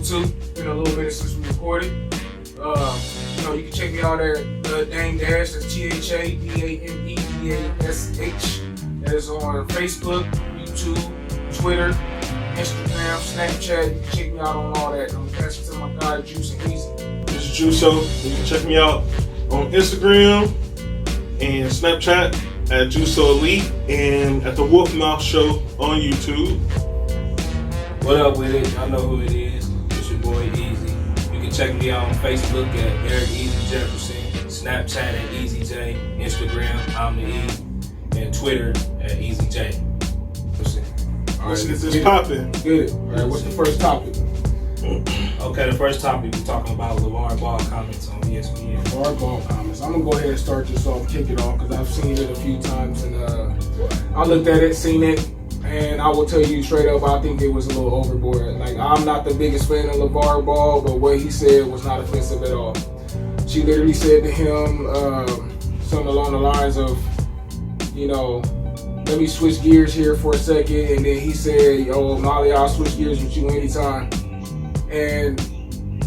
too. Been a little minute since we recorded. You know, you can check me out at D.A.M.E. That's ThaDameDash. That is on Facebook, YouTube, Twitter, Instagram, Snapchat. You can check me out on all that. I'm passing to my guy Juice and Easy. This is Juiso. You can check me out on Instagram and Snapchat at Juiso Elite and at the Wolfmouth Show on YouTube. What up with it? Y'all know who it is. It's your boy Easy. You can check me out on Facebook at Eric Easy Jefferson, Snapchat at EasyJ, Instagram I'm the E, and Twitter at EasyJ. Let's get this popping. Good. All right, what's the first topic? Okay, the first topic we're talking about Lavar Ball comments on ESPN. Lavar Ball comments. I'm gonna go ahead and start this off, kick it off, because I've seen it a few times, and I looked at it, seen it, and I will tell you straight up, I think it was a little overboard. Like, I'm not the biggest fan of Lavar Ball, but what he said was not offensive at all. She literally said to him something along the lines of, you know, let me switch gears here for a second, and then he said, yo, Molly, I'll switch gears with you anytime. And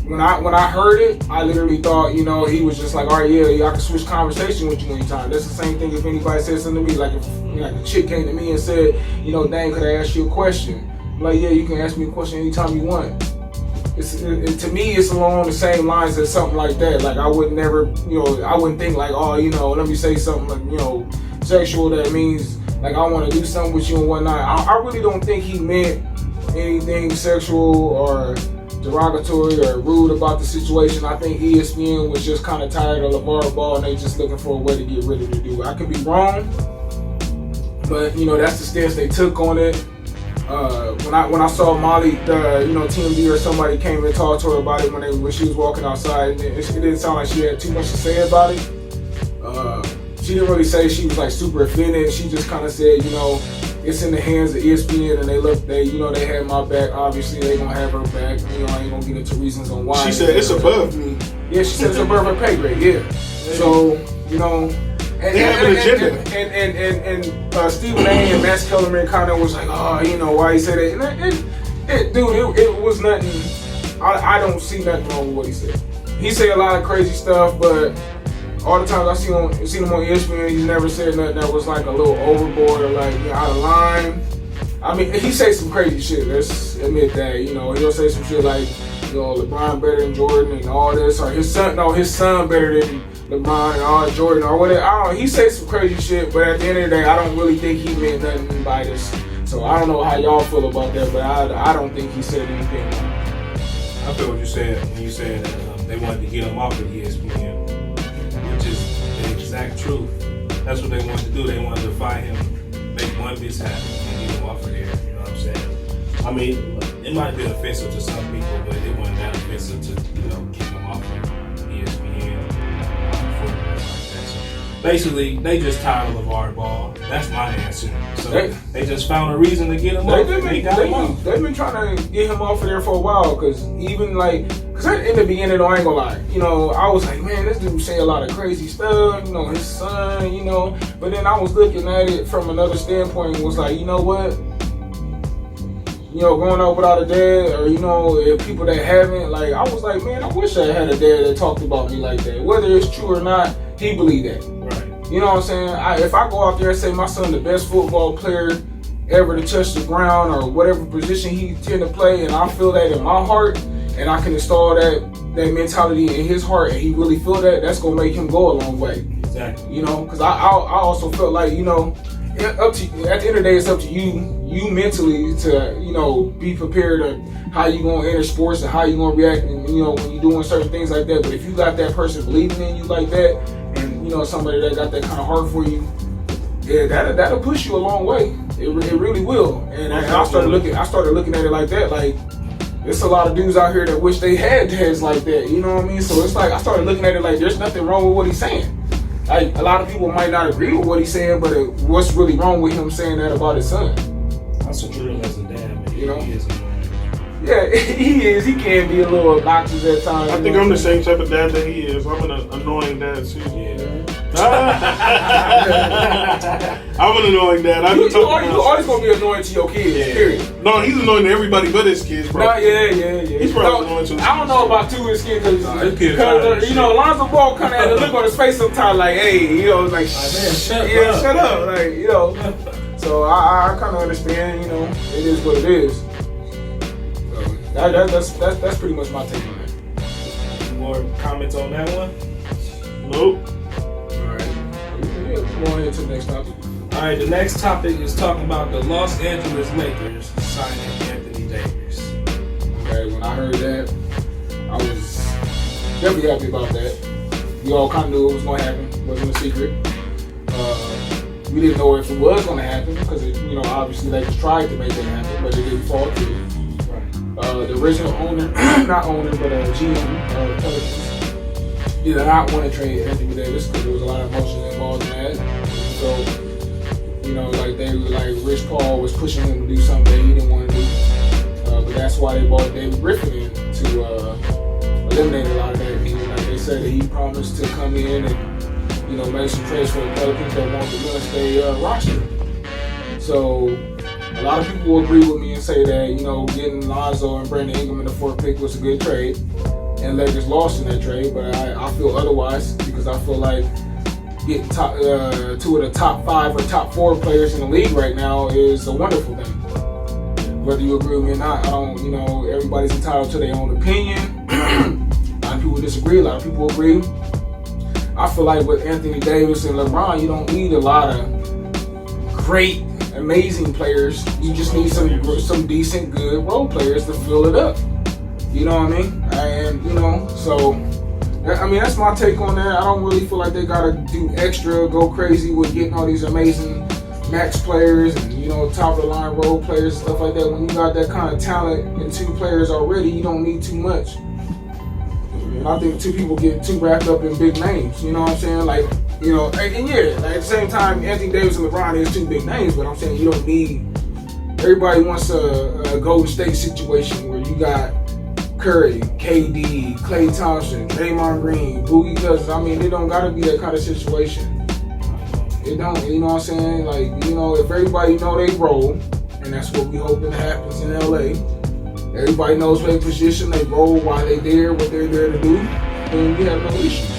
when I heard it, I literally thought, you know, he was just like, all right, yeah, I can switch conversation with you anytime. That's the same thing if anybody said something to me, like if a chick came to me and said, you know, dang, could I ask you a question? I'm like, yeah, you can ask me a question anytime you want. To me, it's along the same lines as something like that. Like, I would never, you know, I wouldn't think like, oh, you know, let me say something like, you know, sexual that means like I want to do something with you and whatnot. I really don't think he meant anything sexual or derogatory or rude about the situation. I think ESPN was just kind of tired of Lavar Ball and they just looking for a way to get rid of the dude. I could be wrong, but you know, that's the stance they took on it. When I saw Molly, you know, TMZ or somebody came and talked to her about it when she was walking outside, and it didn't sound like she had too much to say about it. She didn't really say she was like super offended. She just kind of said, you know, it's in the hands of ESPN, and they you know, they had my back. Obviously, they gonna have her back. You know, I ain't gonna get into reasons on why. She said it's above me. Yeah, she said it's above her pay grade. Yeah. So, you know, and Stephen A. and Max Kellerman kind of was like, oh, you know, why he said it? And dude, it was nothing. I don't see nothing wrong with what he said. He said a lot of crazy stuff, but all the times I seen him on ESPN, he's never said nothing that was like a little overboard or like, you know, out of line. I mean, he say some crazy shit. Let's admit that. You know, he'll say some shit like, you know, LeBron better than Jordan and all this, or his son better than LeBron and all Jordan or whatever. I don't know. He say some crazy shit, but at the end of the day, I don't really think he meant nothing by this. So I don't know how y'all feel about that, but I don't think he said anything. I feel what you said when you said that they wanted to get him off of ESPN. Which is the exact truth. That's what they wanted to do. They wanted to find him, make one mishap, and get him off of there. You know what I'm saying? I mean, it might be offensive to some people, but it wasn't that offensive to, you know, keep him off of ESPN. So basically, they just tired of Lavar Ball. That's my answer. So they just found a reason to get him off. They've been trying to get him off of there for a while, because even like, because in the beginning, though, I ain't gonna lie, you know, I was like, man, this dude say a lot of crazy stuff, you know, his son, you know, but then I was looking at it from another standpoint and was like, you know what, you know, growing up without a dad, or, you know, if people that haven't, like, I was like, man, I wish I had a dad that talked about me like that. Whether it's true or not, he believed that. Right. You know what I'm saying? If I go out there and say my son the best football player ever to touch the ground or whatever position he tend to play, and I feel that in my heart, and I can install that mentality in his heart, and he really feel that, that's gonna make him go a long way. Exactly. You know, because I also felt like, you know, up to at the end of the day, it's up to you mentally to, you know, be prepared on how you gonna enter sports and how you gonna react, and, you know, when you're doing certain things like that. But if you got that person believing in you like that, and, you know, somebody that got that kind of heart for you, yeah, that'll push you a long way. It really will. And I started looking at it like that. Like, there's a lot of dudes out here that wish they had dads like that. You know what I mean? So it's like I started looking at it like there's nothing wrong with what he's saying. Like, a lot of people might not agree with what he's saying, but what's really wrong with him saying that about his son? That's a true as a dad, man. You know? He is annoying. Yeah, he is. He can be a little obnoxious at times. I think I'm the same type of dad that he is. I'm an annoying dad too. Yeah. I'm an annoying dad. You always gonna be annoying to your kids. Period. No, he's annoying to everybody but his kids, bro. No, yeah. He's probably annoying to his I don't know about two of his kids because you know, Lonzo Ball kind of had a look on his face sometimes, like, hey, you know, like, shut up, like, you know. So I kind of understand, you know, it is what it is. So that's pretty much my take on that. More comments on that one? Nope. Alright. Go on into the next topic. Alright, the next topic is talking about the Los Angeles Lakers signing Anthony Davis. Okay, when I heard that, I was definitely happy about that. We all kind of knew it was going to happen. It wasn't a secret. We didn't know if it was going to happen because, you know, obviously they just tried to make it happen, but it didn't fall through. The original owner, not owner, but GM of Pelicans, did not want to trade Anthony Davis because there was a lot of emotion involved in that. So, you know, like Rich Paul was pushing him to do something that he didn't want to do. But that's why they brought David Griffin in to eliminate a lot of that. Like they said that he promised to come in and, you know, make some trades for the Pelicans that want the real estate roster. So a lot of people will agree with me and say that, you know, getting Lonzo and Brandon Ingram in the 4th pick was a good trade, and Lakers lost in that trade. But I feel otherwise because I feel like getting two of the top 5 or top 4 players in the league right now is a wonderful thing. Whether you agree with me or not, I don't. You know, everybody's entitled to their own opinion. A lot of people disagree. A lot of people agree. I feel like with Anthony Davis and LeBron, you don't need a lot of great, amazing players. You just need some decent, good role players to fill it up. You know what I mean? And, you know, so, I mean, that's my take on that. I don't really feel like they got to do extra, go crazy with getting all these amazing max players and, you know, top of the line role players and stuff like that. When you got that kind of talent in 2 players already, you don't need too much. And I think 2 people get too wrapped up in big names. You know what I'm saying? Like, you know, and yeah, like at the same time, Anthony Davis and LeBron is 2 big names, but I'm saying you don't need. Everybody wants a Golden State situation where you got Curry, KD, Klay Thompson, Draymond Green, Boogie Cousins. I mean, it don't gotta be that kind of situation. It don't. You know what I'm saying? Like, you know, if everybody know they role, and that's what we hoping happens in LA. Everybody knows their position, they roll while they there, what they're there to do, then we have no issues.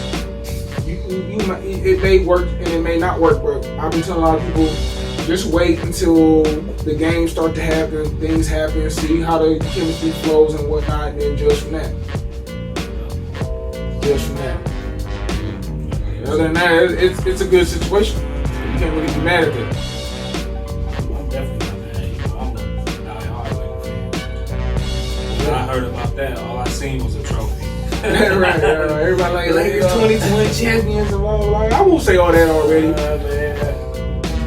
It may work and it may not work, but I've been telling a lot of people, just wait until the games start to happen, things happen, see how the chemistry flows and whatnot, and then judge from that. Other than that, it's a good situation. You can't really be mad at that. I'm definitely not mad. You know, I'm a die-hard Lakers fan. When I heard about that, all I seen was a trophy. Right. Everybody like Lakers 2020 champions and blah, blah, blah. I won't say all that already.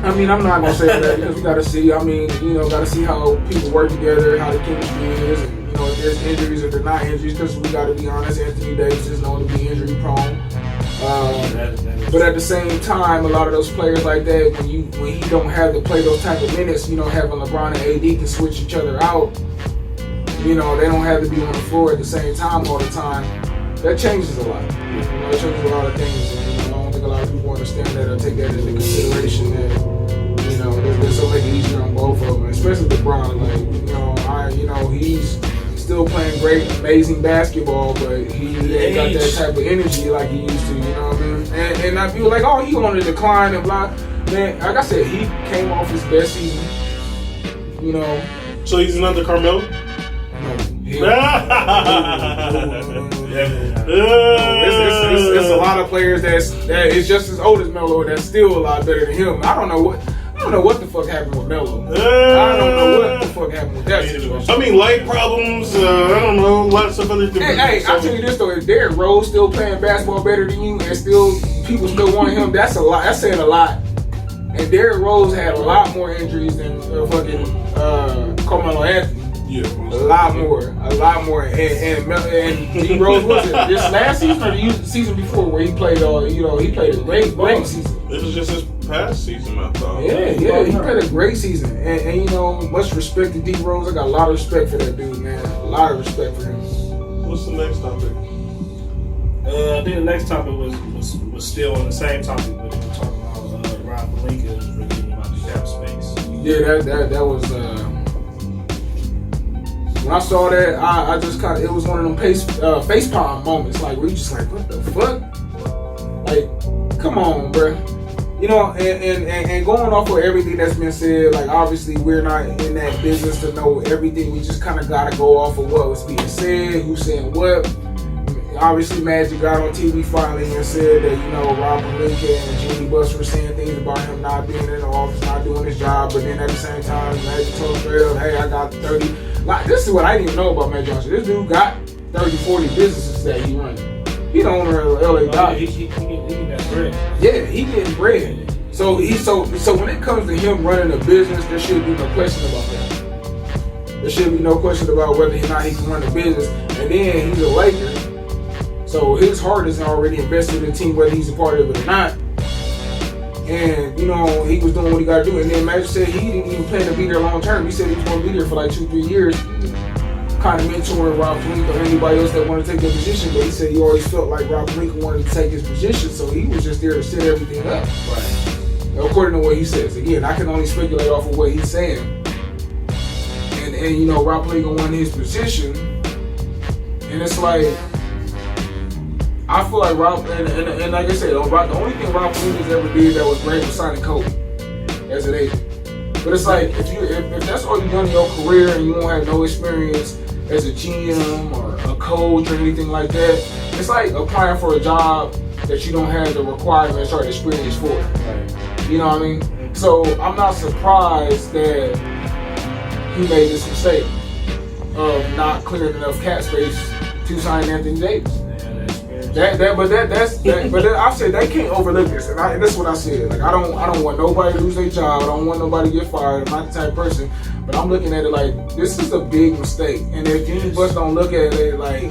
I mean, I'm not gonna say that because we gotta see. I mean, you know, gotta see how people work together, how the chemistry is, and you know, if there's injuries, if they're not injuries. Because we gotta be honest, Anthony Davis is known to be injury prone. But at the same time, a lot of those players like that, when he don't have to play those type of minutes, you know, having LeBron and AD can switch each other out. You know, they don't have to be on the floor at the same time all the time. That changes a lot. You know, it changes a lot of things. And, you know, I don't think a lot of people understand that or take that into consideration. That, you know, this will make it easier on both of them, especially LeBron. Like, you know, he's still playing great, amazing basketball, but he ain't got that type of energy like he used to. You know what I mean? And I feel like, oh, he on the decline and blah. Man, like I said, he came off his best season. You know. So he's another Carmelo? It's a lot of players that is just as old as Melo that's still a lot better than him. I don't know what the fuck happened with Melo. I don't know what the fuck happened with that situation. I mean, light problems. I don't know, lots of other different. Hey, I'll tell you this though: if Derrick Rose still playing basketball better than you, and still people still wanting him, that's a lot. That's saying a lot. And Derrick Rose had a lot more injuries than fucking Carmelo Anthony. Yeah, a lot more, and D Rose was it this last season or the season before where he played he played a great season. This was just his past season, I thought. Yeah, he played a great season, and you know, much respect to D Rose. I got a lot of respect for that dude, man. A lot of respect for him. What's the next topic? I think the next topic was still on the same topic, but we were talking about RobPelinka was revealing about the cap space. Yeah, that was. When I saw that, I just kind of, it was one of them facepalm moments, like where you just like, what the fuck? Like, come on, bro. You know, and going off of everything that's been said, like obviously we're not in that business to know everything. We just kind of gotta go off of what was being said, who's saying what. Obviously, Magic got on TV finally and said that, you know, RobPelinka and Jeannie Buss were saying things about him not being in the office, not doing his job, but then at the same time, Magic told him straight up, hey, I got 30. Like, this is what I didn't even know about Magic Johnson. This dude got 30, 40 businesses that he runs. He the owner of LA Dodgers. He got bread. Yeah, he getting bread. So when it comes to him running a business, there should be no question about that. There should be no question about whether or not he can run a business. And then he's a Laker. So his heart is already invested in the team, whether he's a part of it or not. And, you know, he was doing what he got to do. And then Magic said he didn't even plan to be there long term. He said he was going to be there for like 2-3 years, kind of mentoring RobPelinka or anybody else that wanted to take their position. But he said he always felt like RobPelinka wanted to take his position, so he was just there to set everything up. Right. According to what he says. Again, I can only speculate off of what he's saying. And you know, RobPelinka won his position. And it's like, I feel like and like I said, the only thing RobPelinka ever did that was great was signing Kobe as an agent. But it's like, if that's all you've done in your career and you don't have no experience as a GM or a coach or anything like that, it's like applying for a job that you don't have the requirements or the experience for. Right. You know what I mean? So I'm not surprised that he made this mistake of not clearing enough cap space to sign Anthony Davis. But I said they can't overlook this, and this is what I said. Like I don't want nobody to lose their job. I don't want nobody to get fired. I'm not the type of person, but I'm looking at it like this is a big mistake. And if any of us don't look at it like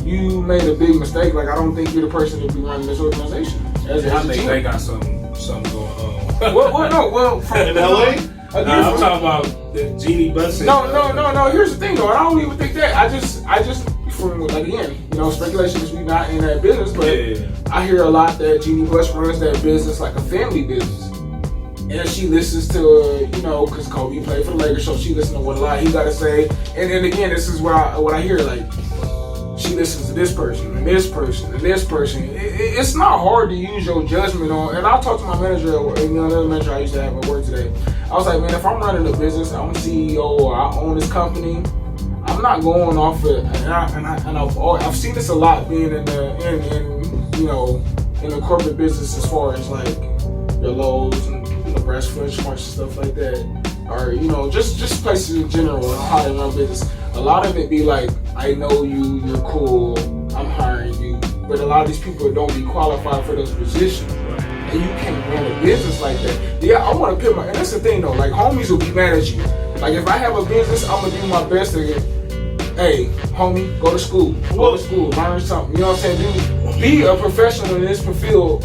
you made a big mistake, like I don't think you're the person to be running this organization. I think they got something going on. Well, from in LA. I'm talking about the Jeannie Buss. No. Here's the thing, though. I don't even think that. I just from again, you know, speculation is we not in that business, but yeah. I hear a lot that Jeannie Buss runs that business like a family business, and she listens to, you know, because Kobe played for the Lakers, so she listens to what a lot he got to say, and then again, this is what I hear, like she listens to this person and this person and this person. It's not hard to use your judgment on, and I'll talk to my manager, another manager I used to have at work today. I was like, man, if I'm running a business, I'm a CEO or I own this company, I'm not going off it, and I've seen this a lot being in the corporate business as far as like your Lowe's and Breast Fresh Marks and stuff like that, or you know just places in general and how they run business. A lot of it be like, I know you, you're cool, I'm hiring you, but a lot of these people don't be qualified for those positions, and you can't run a business like that. Yeah, I want to put and that's the thing though, like homies will be mad at you. Like if I have a business, I'm gonna do my best to hey, homie, go to school, learn something. You know what I'm saying? Dude, be a professional in this field.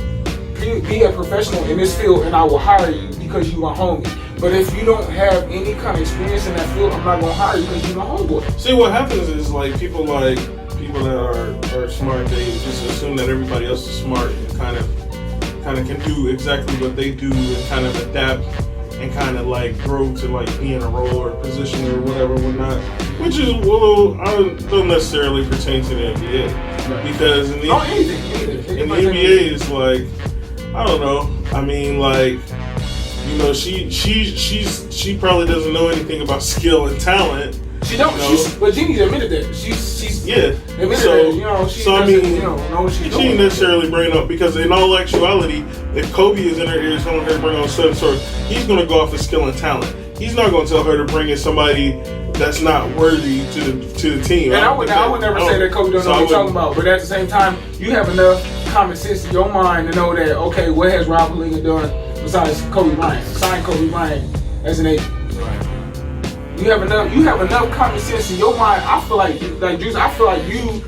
Be a professional in this field, and I will hire you because you my homie. But if you don't have any kind of experience in that field, I'm not gonna hire you because you my homeboy. See, what happens is like people that are smart, they just assume that everybody else is smart and kind of can do exactly what they do and kind of adapt and kind of like grow to like be in a role or position or whatever, whatnot. Which is, well, I don't necessarily pertain to the NBA. Because in the NBA it's like, I don't know. I mean, like, you know, she probably doesn't know anything about skill and talent. She don't. You know? But Jeannie's admitted that. She's admitted that. You know, she know what she's doing. She didn't necessarily bring it up because, in all actuality, if Kobe is in her ears telling her to bring on certain sort, he's going to go off the skill and talent. He's not going to tell her to bring in somebody that's not worthy to the team. And I would never say that Kobe don't know what he's talking about. But at the same time, you have enough common sense in your mind to know that, okay, what has RobPelinka done besides Kobe Bryant? Sign Kobe Bryant as an agent. Right. You have enough common sense in your mind. I feel like Juice, I feel like you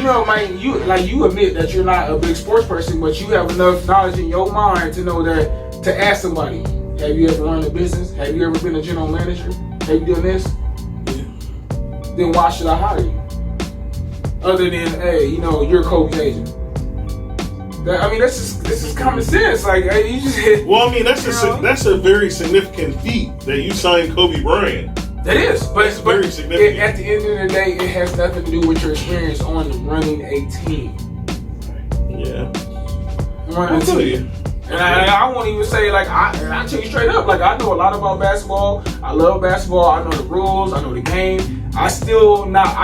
know, man, you admit that you're not a big sports person, but you have enough knowledge in your mind to know that to ask somebody, have you ever run a business? Have you ever been a general manager? Have you done this? Yeah. Then why should I hire you? other than, hey, you know, you're Kobe's agent. I mean, this is common sense. Like, hey, you just hit. Well, I mean, that's a very significant feat that you signed Kobe Bryant. That is, but very significant. at the end of the day, it has nothing to do with your experience on running a team. Yeah. Running a team. And I won't even say, like, I tell you straight up, like, I know a lot about basketball. I love basketball. I know the rules. I know the game. I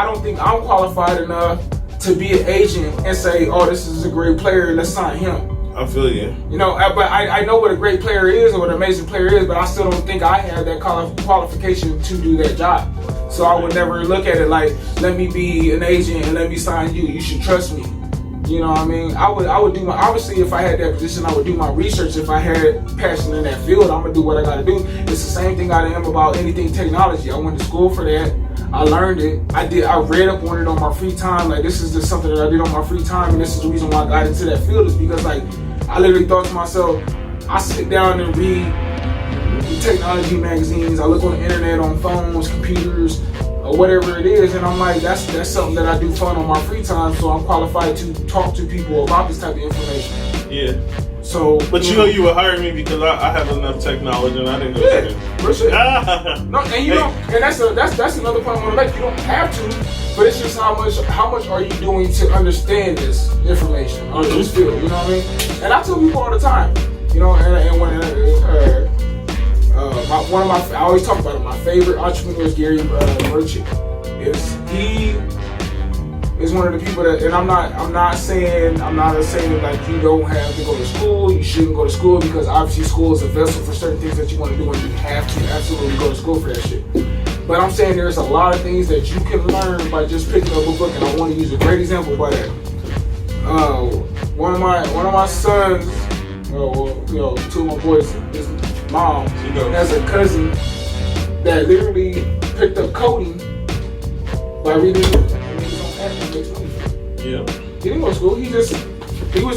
don't think I'm qualified enough to be an agent and say, oh, this is a great player, let's sign him. I feel you. You know, but I know what a great player is or what an amazing player is, but I still don't think I have that qualification to do that job. So I would never look at it like, let me be an agent and let me sign you. You should trust me. You know what I mean? I would do obviously if I had that position, I would do my research. If I had passion in that field, I'm gonna do what I gotta do. It's the same thing I am about anything technology. I went to school for that. I learned it. I read up on it on my free time. Like, this is just something that I did on my free time, and this is the reason why I got into that field, is because, like, I literally thought to myself, I sit down and read technology magazines. I look on the internet, on phones, computers, or whatever it is, and I'm like, that's something that I do fun on my free time, so I'm qualified to talk to people about this type of information. Yeah. So, but you know, you would hire me because I have enough technology, and I didn't go to for sure. No, and you know, and that's another point I want to make. You don't have to, but it's just how much are you doing to understand this information on this field? You know what I mean? And I tell people all the time, you know, and when I always talk about it. My favorite entrepreneur is Gary Vaynerchuk. He is one of the people that, and I'm not saying like you don't have to go to school, you shouldn't go to school, because obviously school is a vessel for certain things that you want to do, and you have to absolutely go to school for that shit. But I'm saying there's a lot of things that you can learn by just picking up a book, and I want to use a great example by that. One of my sons, you know, two of my boys, his mom has a cousin that literally picked up coding by reading books. Yeah. He didn't go to school. He was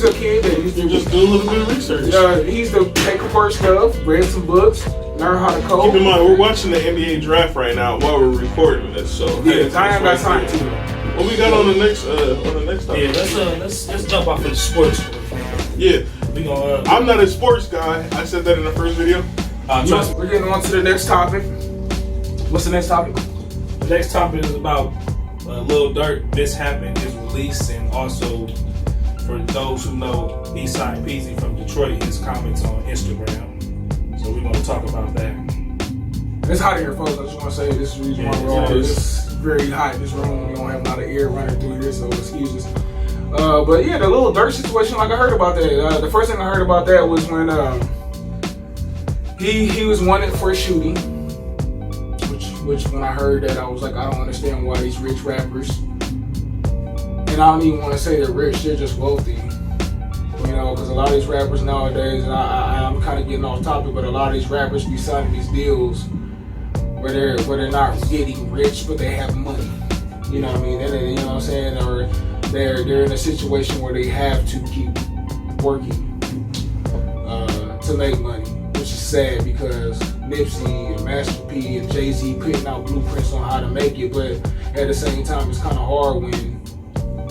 a kid that used to just do a little bit of research. He used to take apart stuff, read some books, learn how to code. Keep in mind, we're watching the NBA draft right now while we're recording this. So yeah, I have got time to. What we got on the next topic? Yeah, let's jump off of the sports. Yeah. We gonna, I'm not a sports guy. I said that in the first video. We're getting on to the next topic. What's the next topic? The next topic is about Lil Durk. This happened, his release, and also for those who know Eastside Peasy from Detroit, his comments on Instagram. So we're gonna talk about that. It's hot in here, folks. I just want to say this is the reason why we're all. It's very hot in this room. We don't have a lot of air running through here, so excuse us. But yeah, the Lil Durk situation, like I heard about that. The first thing I heard about that was when he was wanted for a shooting. Which when I heard that, I was like, I don't understand why these rich rappers, and I don't even want to say they're rich, they're just wealthy. You know, because a lot of these rappers nowadays, and I'm kind of getting off topic, but a lot of these rappers be signing these deals where they're not getting rich, but they have money. You know what I mean? You know what I'm saying? Or they're in a situation where they have to keep working to make money, which is sad because Nipsey and Master P and Jay-Z putting out blueprints on how to make it, but at the same time, it's kind of hard when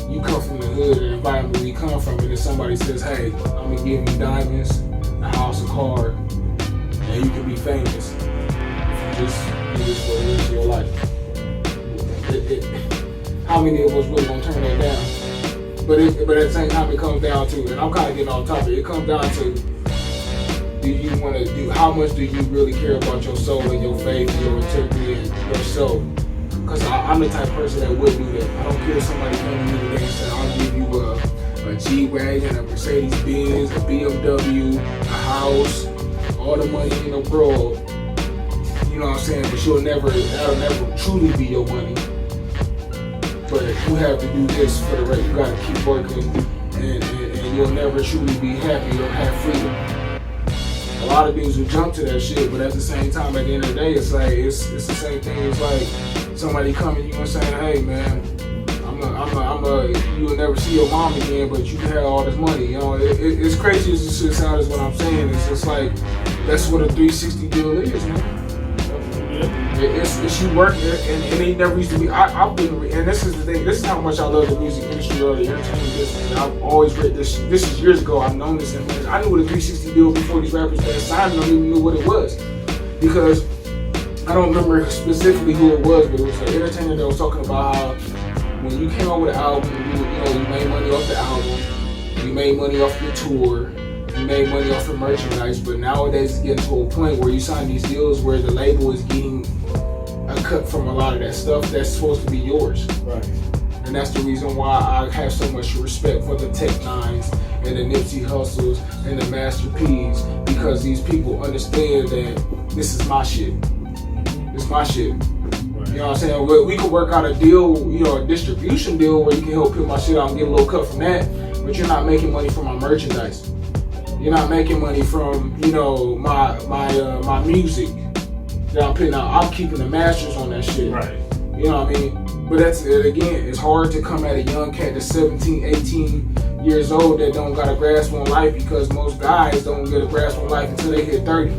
you come from the hood and the environment where you come from, and then somebody says, hey, I'm gonna give you diamonds, a house, a car, and you can be famous if you just do this for the rest of your life. How many of us really gonna turn that down? But at the same time, it comes down to, and I'm kind of getting off topic, it comes down to, do you want to do, how much do you really care about your soul and your faith and your integrity and yourself? Because I'm the type of person that would do that. I don't care if somebody came to me today and said, I'll give you a G-Wagon, a Mercedes-Benz, a BMW, a house, all the money in the world. You know what I'm saying? But that'll never truly be your money. But you have to do this for the rest. You gotta keep working, and you'll never truly be happy or have freedom. A lot of dudes will jump to that shit, but at the same time, at the end of the day, it's like it's the same thing. It's like somebody coming to you and saying, "Hey, man, you will never see your mom again, but you can have all this money." You know, it's crazy as this shit sounds. Is what I'm saying. It's just like that's what a 360 deal is, man. Yeah. It's you working, and it never used to be. I've been, and this is the thing. This is how much I love the music industry or the entertainment business. And I've always read this. This is years ago. I've known this, and I knew what a 360 deal before these rappers that signed. I don't even knew what it was, because I don't remember specifically who it was, but it was an entertainer that was talking about how when you came out with an album, you made money off the album, you made money off your tour. You made money off of merchandise, but nowadays it's getting to a point where you sign these deals where the label is getting a cut from a lot of that stuff that's supposed to be yours. Right. And that's the reason why I have so much respect for the Tech Nines and the Nipsey Hussles and the Master P's, because these people understand that this is my shit. It's my shit. Right. You know what I'm saying? We could work out a deal, a distribution deal where you can help put my shit out and get a little cut from that, but you're not making money from my merchandise. You're not making money from, my music that I'm putting out. I'm keeping the masters on that shit. Right. You know what I mean? But that's it again. It's hard to come at a young cat that's 17, 18 years old that don't got a grasp on life, because most guys don't get a grasp on life until they hit 30.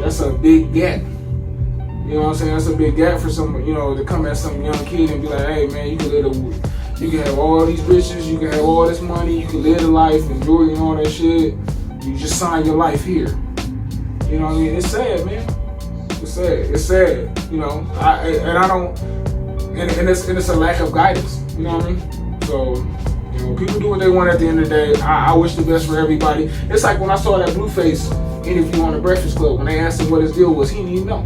That's a big gap. You know what I'm saying? That's a big gap for someone, to come at some young kid and be like, hey man, you can have all these bitches, you can have all this money, you can live the life, enjoy and all that shit. You just sign your life here. You know what I mean? It's sad, man. It's sad. It's sad. It's a lack of guidance. You know what I mean? So, people do what they want at the end of the day. I wish the best for everybody. It's like when I saw that Blueface interview on the Breakfast Club, when they asked him what his deal was, he didn't even know.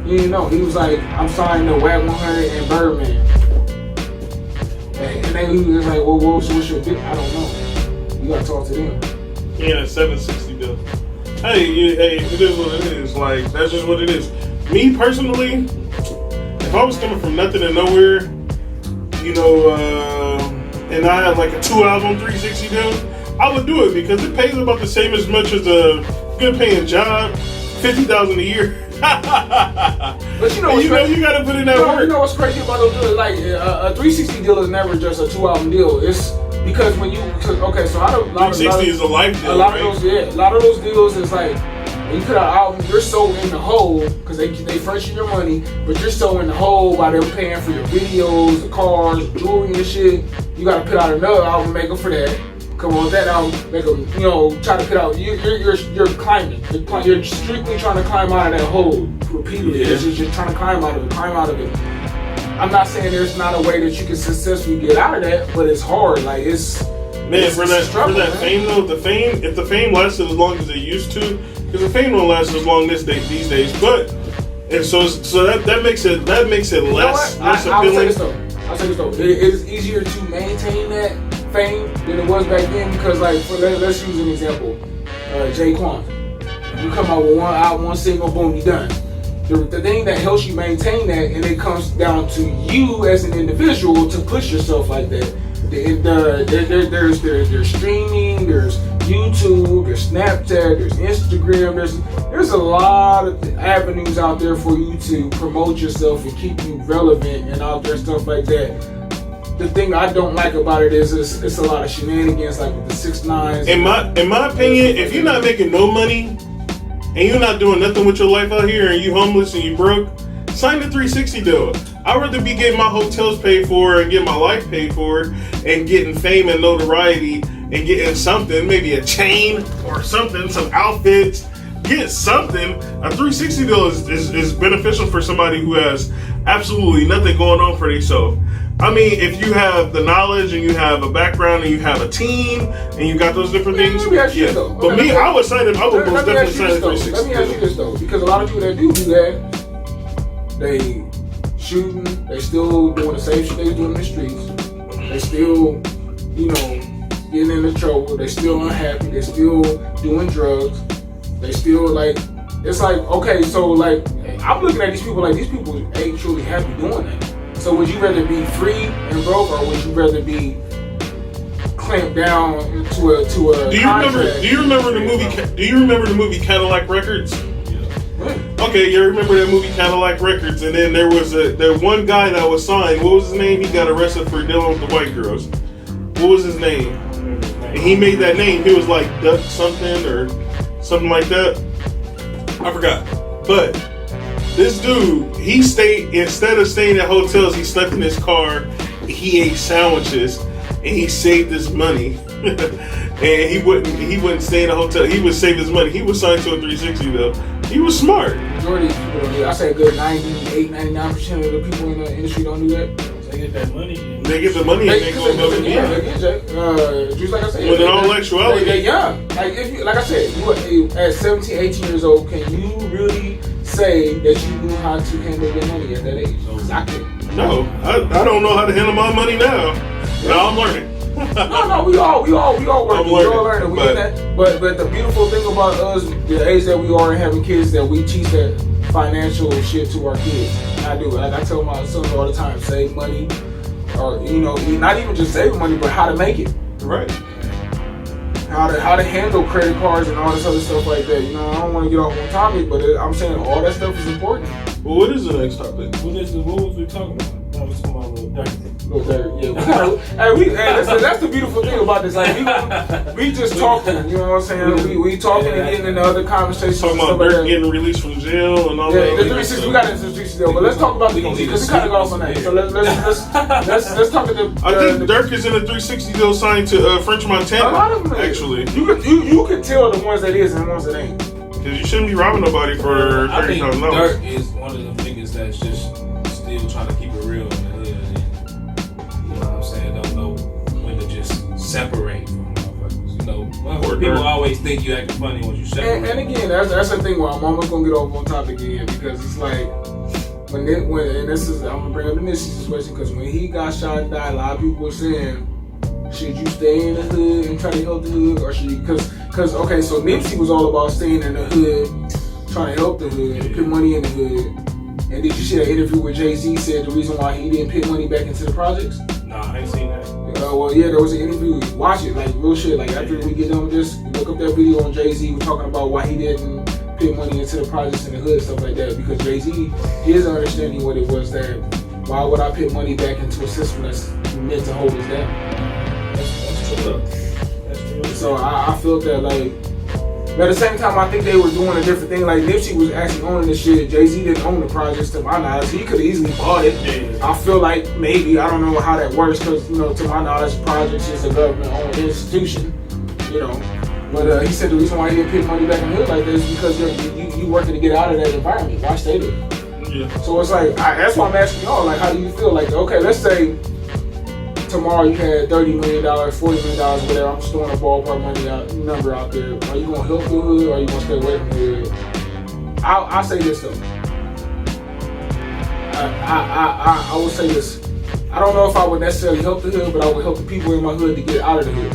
He didn't know. He was like, I'm signing to WAC 100 and Birdman. And he was like, well, what's your deal? I don't know. You gotta talk to them. Yeah, 760 bill. Hey, it is what it is. Like, that's just what it is. Me personally, if I was coming from nothing to nowhere, and I had like a 2-album 360 deal, I would do it because it pays about the same as much as a good paying job, $50,000 a year. But you gotta put in that work. You know what's crazy about those deals? Like a 360 deal is never just a 2-album deal. It's because when so I don't. 360 is a life deal. A lot of those deals is like when you put out an album, you're so in the hole because they furnish your money, but you're so in the hole by them paying for your videos, the cars, jewelry and shit. You gotta put out another album, make up for that. Come on, that album, make them, try to put out. You're climbing. You're strictly trying to climb out of that hole repeatedly. Yeah. It's just trying to climb out of it. I'm not saying there's not a way that you can successfully get out of that, but it's hard. Like for that fame though, if the fame lasted as long as it used to, because the fame don't last as long these days. But and so that makes it less appealing. I'll say this though. It is easier to maintain that fame than it was back then, because let's use an example. Jacquees. You come out with one album, one single, boom, you done. The thing that helps you maintain that, and it comes down to you as an individual to push yourself like that. There's streaming, there's YouTube, there's Snapchat, there's Instagram, there's a lot of avenues out there for you to promote yourself and keep you relevant and out there, stuff like that. The thing I don't like about it is it's a lot of shenanigans, like with the 6ix9ine. In my opinion, if you're not making no money and you're not doing nothing with your life out here and you homeless and you broke, sign the 360 deal. I'd rather be getting my hotels paid for and getting my life paid for and getting fame and notoriety and getting something, maybe a chain or something, some outfits. Get something. A 360 deal is beneficial for somebody who has absolutely nothing going on for themselves. I mean, if you have the knowledge and you have a background and you have a team and you got those different things, let me ask you this, though. But me, I would sign it. I would most definitely sign the 360. Let me ask you this though, because a lot of people that do that, they shooting, they still doing the same shit they was doing in the streets. They still, getting into trouble. They still unhappy. They still doing drugs. They still it's like, okay, so I'm looking at these people like these people ain't truly happy doing that. So would you rather be free and broke, or would you rather be clamped down to a Do you remember the movie Cadillac Records? Yeah. Okay, you remember that movie Cadillac Records, and then there was one guy that was signed. What was his name? He got arrested for dealing with the white girls. What was his name? And he made that name. He was like Duck something or something like that. I forgot. But This dude, he stayed, instead of staying at hotels, he slept in his car, he ate sandwiches, and he saved his money. And he wouldn't stay in a hotel. He would save his money. He was signed to a 360 though. He was smart. Majority of people don't do that. I say a good 98, 99% of the people in the industry don't do that. They get that money. They get the money and they go above and beyond. Just like I said. But in all actuality, they're young. Like, if you, like I said, you at 17, 18 years old, can you really say that you knew how to handle your money at that age? Because I couldn't. no, I don't know how to handle my money now. Now I'm learning. No, we all working. We all learning. We in that. But the beautiful thing about us, the age that we are and having kids, that we teach that financial shit to our kids. And I do. Like I tell my sons all the time, save money, or not even just save money, but how to make it. Right. How to handle credit cards and all this other stuff like that. You know, I don't want to get off on topic, but I'm saying all that stuff is important. Well, what is the next topic? What was we talking about? I was talking about Little Dirk. Little Dirk, yeah. That's the beautiful thing about this. Like we just talking, you know what I'm saying? We talking and getting into other conversations. Talking about Dirk getting released from jail and all that. Yeah, the 360. We got into the 360 though, but let's talk about the easy because we kind of got off on that. So let's talk about the. I think Dirk is in a 360 deal signed to French Montana. A lot of them actually. You could tell the ones that is and the ones that ain't. Because you shouldn't be robbing nobody for $30,000. I think Dirk is one of the niggas that's just still trying to keep it real in the hood. And, you know what I'm saying? Don't know when to just separate from motherfuckers. You know, people always think you acting funny when you separate. And again, that's the thing where I'm almost gonna get off on topic again because it's like when and this is I'm gonna bring up the Nipsey situation because when he got shot and died, a lot of people were saying, should you stay in the hood and try to help the hood, or should you? Because okay, so Nipsey was all about staying in the hood, trying to help the hood, put money in the hood. And did you see that interview where Jay-Z said the reason why he didn't put money back into the projects? Nah, I ain't seen that. Well, yeah, there was an interview. Watch it, like real shit. Like after we get done with this, look up that video on Jay-Z. We're talking about why he didn't put money into the projects in the hood, stuff like that. Because Jay-Z, his understanding what it was that why would I put money back into a system that's meant to hold us down? That's true. That's true. So I felt that like. But at the same time, I think they were doing a different thing. Like Nipsey was actually owning this shit. Jay-Z didn't own the projects to my knowledge. He could have easily bought it. Yeah. I feel like maybe, I don't know how that works because, you know, to my knowledge, projects is a government-owned institution, you know. But he said the reason why he didn't put money back in the hood like this is because you working to get out of that environment. Why stay there? Yeah. So it's like, that's why I'm asking y'all, like, how do you feel? Like, okay, let's say tomorrow you had $30 million, $40 million, whatever. I'm just throwing a ballpark number out there. Are you gonna help the hood or are you gonna stay away from the hood? I'll say this though. I will say this. I don't know if I would necessarily help the hood, but I would help the people in my hood to get out of the hood.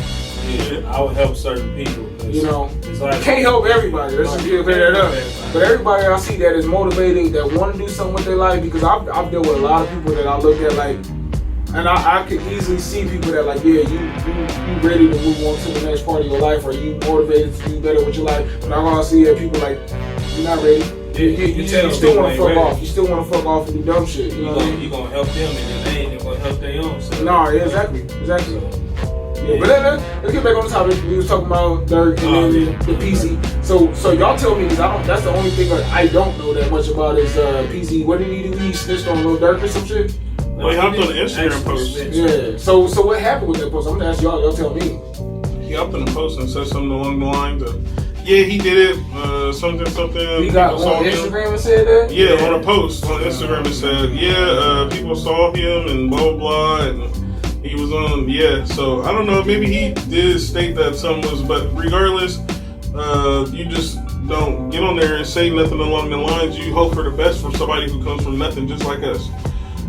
Yeah, I would help certain people. You know, it's like, can't help everybody. Let's just clear that up. But everybody I see that is motivated, that want to do something with their life, because I've dealt with a lot of people that I look at like. And I could easily see people that like, yeah, you ready to move on to the next part of your life, or you motivated to do better with your life. But I also see people like, you're not ready. You still want to fuck off. You still want to fuck off and do dumb shit. You know what I mean? You gonna help them, and then they ain't gonna help their own self. No, yeah, exactly. Yeah, but let's get back on the topic. We was talking about Dirk and then the PC. So y'all tell me, because that's the only thing that I don't know that much about is PC. What did he do? He snitched on Lil Durk or some shit? Well, he hopped on the Instagram post. Yeah. So what happened with that post? I'm gonna ask y'all. Y'all tell me. He hopped on the post and said something along the lines of, "Yeah, he did it. Something. He got on Instagram and said that. Yeah, on a post on Instagram and said, "Yeah, people saw him and blah blah blah." And he was on. Yeah. So I don't know. Maybe he did state that something was, but regardless, you just don't get on there and say nothing along the lines. You hope for the best from somebody who comes from nothing, just like us.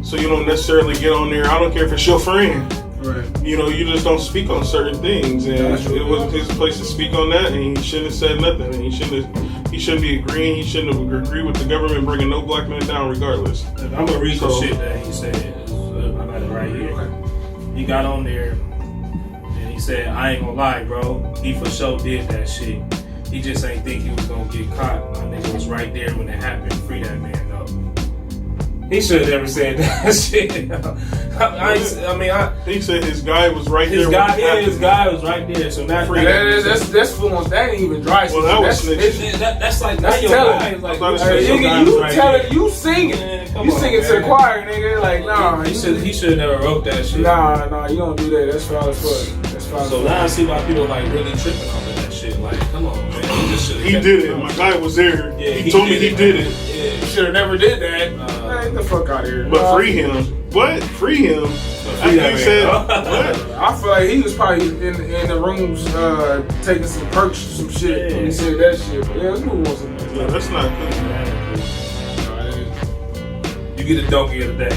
So you don't necessarily get on there. I don't care if it's your friend. Right. You know, you just don't speak on certain things, and it wasn't his place to speak on that, and he shouldn't have said nothing, and he shouldn't be agreeing. He shouldn't have agreed with the government bringing no black man down, regardless. I'm gonna read the shit that he said. I got it right here. Okay. He got on there and he said, "I ain't gonna lie, bro. He for sure did that shit. He just ain't think he was gonna get caught. My nigga was right there when it happened. Free that man, though." He should have never said that shit. He said his guy was right there. His guy was right there. So now that's fluent. That ain't even dry. Well, that was snitching. That's like not your guy. Like, you singing. You singing to the choir, nigga. Like, nah. He should have never wrote that shit. Nah, you don't do that. That's foul as fuck. So now I see why people like really tripping off of that shit. Like, come on, man. He did it. My guy was there. Yeah, he told me he did it. Yeah, you should have never did that. Get the fuck out of here. But free him. What? Free him? After you said what? I feel like he was probably in the rooms taking some perks or some shit when he said that shit. But yeah, let's move on something. Yeah, that's not good. You get a donkey of the day.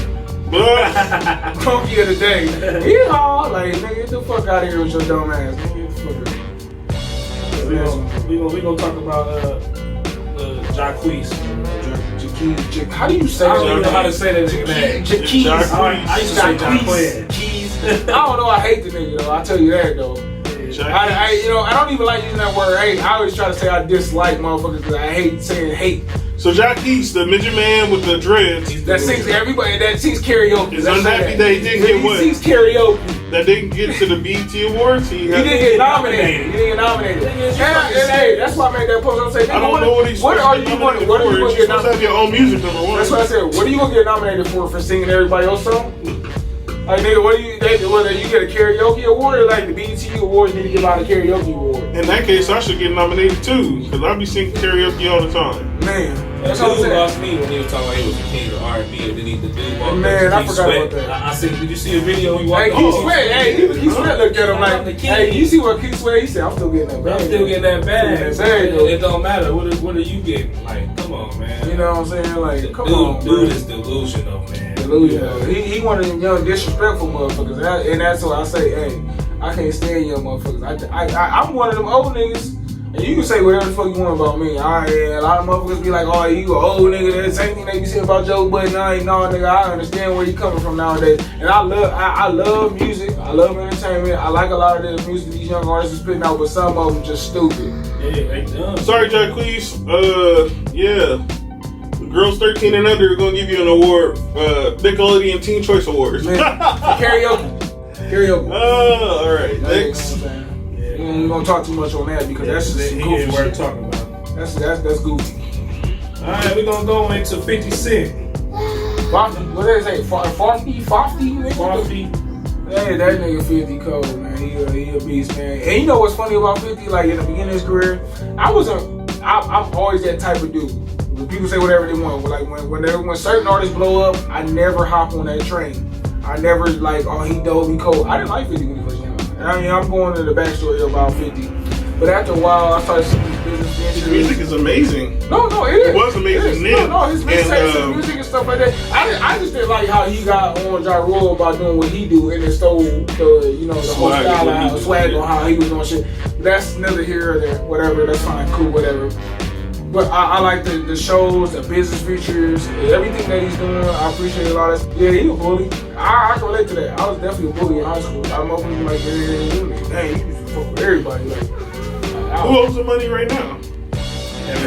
Donkey of the day. Yeehaw! Like, nigga, get the fuck out of here with your dumb ass. Nigga, get the fuck out of here. We gonna talk about Jacquees. Jacquees. How do you say that? I don't even know how to say that nigga name. Jacquees. I used to say Jacquees. I don't know. I hate the nigga though. I'll tell you that though. I don't even like using that word hate. I always try to say I dislike motherfuckers because I hate saying hate. So Jacquees, the midget man with the dreads, that sings everybody. That sings karaoke. Is unhappy that he didn't get what? He sings karaoke. That didn't get to the BET Awards. He didn't get nominated. Hey, that's why I made that post. I'm saying, I don't know what he's supposed to get nominated for. You're supposed to have your own music, number one. That's what I said. What are you gonna get nominated for singing everybody else's song? Like, nigga, whether you get a karaoke award or like the BET Awards, then you get out a karaoke award. In that case, I should get nominated too, because I be singing karaoke all the time. Man, that's what I'm saying. Lost me when he was talking about he was the king of R&B, and then the dude walked Man, I forgot about that. I see. Did you see a video? He walked. Hey, Keith Sweat. Hey, Keith Sweat looked at him like, hey, you see what Keith Sweat? He said, I'm still getting that bag. It don't matter. What are you getting? Like, come on, man. You know what I'm saying? Like, come on, dude is delusional, man. Delusional. He one of them young disrespectful motherfuckers, and that's why I say, hey, I can't stand young motherfuckers. I'm one of them old niggas. And you can say whatever the fuck you want about me. A lot of motherfuckers be like, oh, you an old nigga. That's the same thing they be saying about Joe Budden. No, nigga, I understand where you coming from nowadays. And I love music. I love entertainment. I like a lot of the music these young artists are spitting out, but some of them just stupid. Yeah, they dumb. Sorry, Jacquees. Yeah. The girls 13 and under are going to give you an award. Nickelodeon Teen Choice Awards. Man, karaoke. All right. Next. We ain't gonna talk too much on that because that's just some goofy worth shit. Talking about. That's goofy. Alright, we're gonna go into 50 Cent. What did they say? Farfy? Hey, that nigga 50 cold, man. He a beast, man. And you know what's funny about 50? Like in the beginning of his career, I'm always that type of dude. When people say whatever they want, like when certain artists blow up, I never hop on that train. I never like, oh, he dope, he cold. I didn't like 50 when he first came out. I mean, I'm going to the backstory about 50. But after a while, I started seeing his business ventures. His music is amazing. No, it is. It was amazing then. No, his mixtapes, his music and stuff like that. I just didn't like how he got on Ja Rule about doing what he do and then stole the whole style of swag on how he was doing shit. That's neither here or there. Whatever, that's fine, cool, whatever. But I like the shows, the business features, everything that he's doing. I appreciate a lot of that. Yeah, he a bully. I can relate to that. I was definitely a bully in high school. I'm opening like, dang, you used to fuck with everybody. Like, who owes the money right now?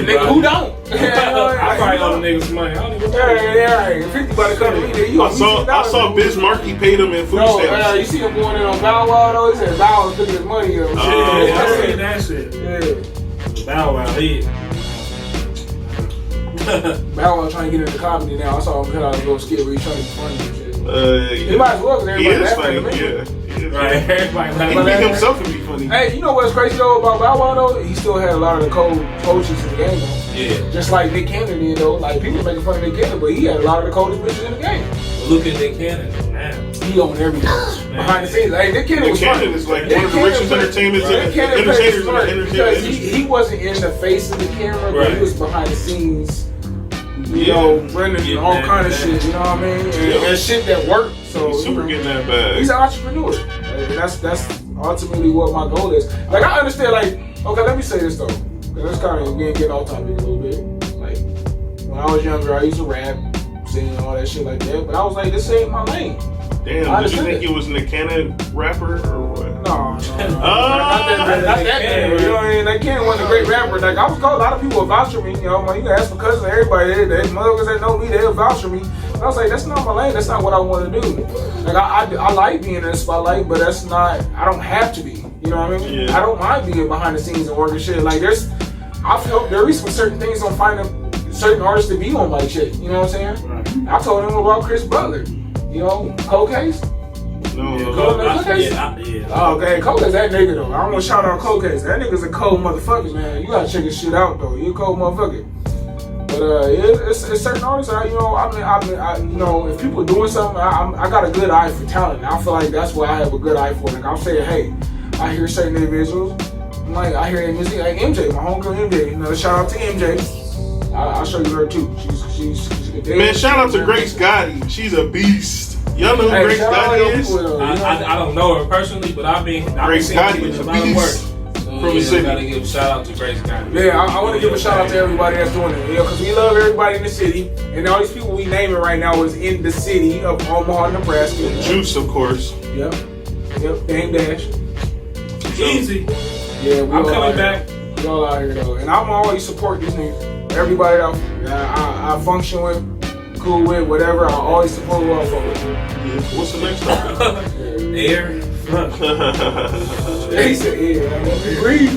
Nigga, who don't? I probably owe the niggas some money. I don't even know. Yeah, 50 about to come to me. I saw Biz Markie paid him in food stamps. You see him going in on Bow Wow though? He said Bow Wow took his money. I seen that shit. Yeah. Bow Wow, Bow Wow trying to get into comedy now. I saw him cut out a little skit where he's trying to be funny and shit. He might as well because everybody laughing at him. Right, everybody he can make himself to be funny. Hey, you know what's crazy though about Bow Wow though? He still had a lot of the cold coaches in the game though. Yeah. Just like Nick Cannon did though. Like people making fun of Nick Cannon, but he had a lot of the coldest bitches in the game. Well, look at Nick Cannon though, man. He owned everything behind the scenes. Hey, Nick Cannon was funny. Is like one of the richest entertainers because he wasn't in the face of the camera, but he was behind the scenes. Running all kind of shit, you know what I mean? And shit that worked. So he's super getting that bag. He's an entrepreneur. And that's ultimately what my goal is. Like I understand, like, okay, let me say this though. Cause it's kind of getting off topic a little bit. Like when I was younger, I used to rap, sing and all that shit like that. But I was like, this ain't my lane. Damn, did you think he was a Cannon rapper or what? No. Not not that man. You know what I mean? Like Ken wasn't a great rapper. Like I was told a lot of people would vouch for me. You know, you can ask my cousin, everybody, they motherfuckers that know me, they'll vouch for me. And I was like, that's not my lane. That's not what I want to do. Like I like being in the spotlight, but that's not. I don't have to be. You know what I mean? Yeah. I don't mind being behind the scenes and working shit. Like I feel there is certain things on finding certain artists to be on like shit. You know what I'm saying? Right. I told him about Chris Butler. You know, Cold Case. No, Cold Case. Oh, okay, Cold Case, that nigga though. I don't want to shout out Cold Case. That nigga's a cold motherfucker, man. You gotta check his shit out though. You a cold motherfucker. But it's certain artists. I you know, if people are doing something, I got a good eye for talent. And I feel like that's what I have a good eye for. Like I'm saying, hey, I hear certain individuals. Like I hear their music, like MJ, my homegirl MJ. You know, shout out to MJ. I'll show you her too. She's a good man. Shout out to Grace Gotti. She's a beast. Y'all know who Grace Gotti is? I don't know her personally, but I've been Grace Gotti is a beast. From the city. Gotta give a shout out to Grace Gotti. Yeah, I want to give a shout out to everybody that's doing it. You know, because we love everybody in the city, and all these people we naming right now is in the city of Omaha, Nebraska. Juice, of course. Yep. D.A.M.E. Easy. Yeah, I'm coming back. We all out here though, and I'm always support these niggas. Everybody that I function with, cool with, whatever, I always support who I fuck with. What's the next topic? Air. He said air. Breathe.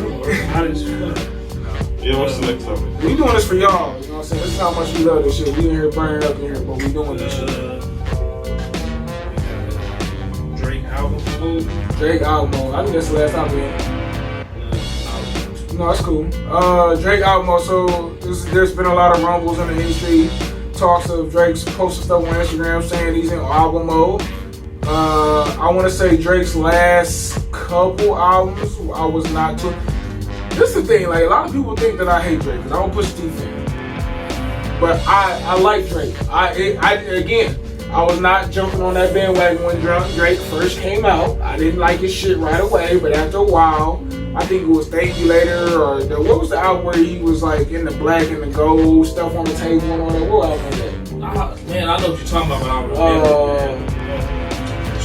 Yeah, what's the next topic? We doing this for y'all, you know what I'm saying? This is how much we love this shit. We in here burning up in here, but we doing this shit. Drake album. Drake album. I think that's the last time we No, that's cool. Drake album also, there's been a lot of rumbles in the industry. Talks of Drake's posting stuff on Instagram saying he's in album mode. I want to say Drake's last couple albums, I was not too. This is the thing, like a lot of people think that I hate Drake because I don't push T fan. But I like Drake. I was not jumping on that bandwagon when Drake first came out. I didn't like his shit right away, but after a while, I think it was Thank You Later, or what was the album where he was like in the black and the gold stuff on the table and all that? What album was that? Man, I know what you're talking about, but I don't remember.